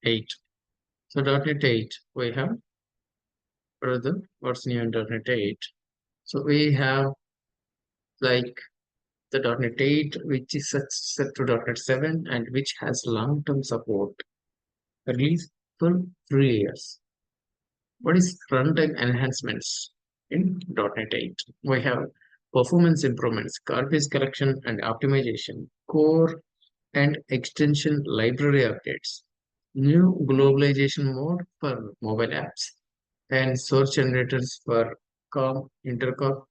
8. So .NET 8, we have what's new in .NET 8. So we have like the .NET 8, which is set to .NET 7 and which has long-term support, released for 3 years. What is runtime enhancements in .NET 8? We have performance improvements, garbage collection and optimization, core and extension library updates, new globalization mode for mobile apps, and source generators for COM, intercom,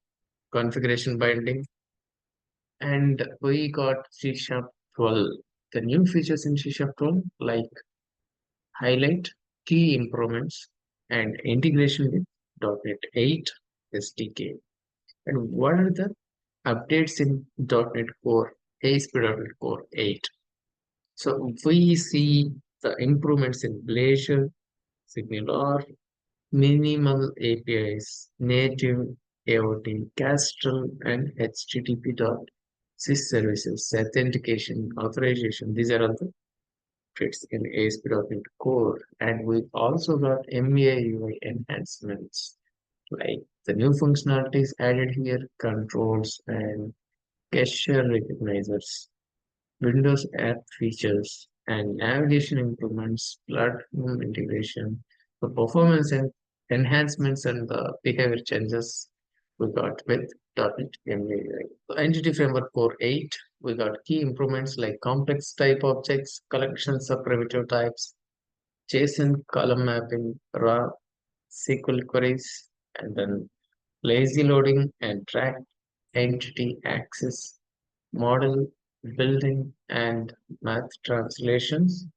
configuration binding, and we got C Sharp 12. The new features in C Sharp 12 like highlight, key improvements, and integration with .NET 8 SDK. And what are the updates in .NET Core, ASP.NET Core 8? So we see the improvements in Blazor, Signal, minimal APIs, native AOT, Castrol, and HTTP.sys services, authentication, authorization. These are all the fits in ASP.NET Core. And we also got MAUI enhancements, like the new functionalities added here, controls and gesture recognizers, Windows app features, and navigation improvements, platform integration, the performance and enhancements, and the behavior changes we got with .NET MAUI. The Entity Framework Core 8, we got key improvements like complex type objects, collections of primitive types, JSON column mapping, raw SQL queries, and then lazy loading and track entity access, model building and math translations,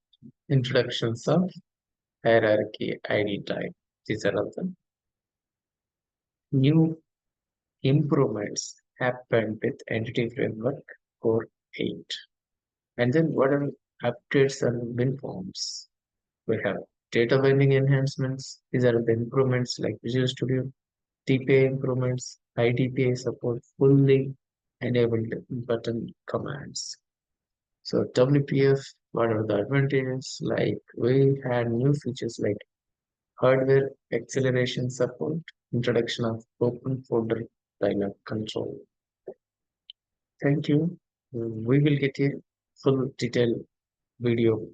introductions of hierarchy ID type. These are all the new improvements happened with Entity Framework Core 8. And then what are updates and bin forms? We have data binding enhancements. These are the improvements like Visual Studio, TPA improvements, IDPA support, fully enabled button commands. So WPF, what are the advantages? Like we had new features like hardware acceleration support, introduction of open folder dialog control. Thank you. We will get a full detailed video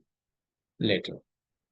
later.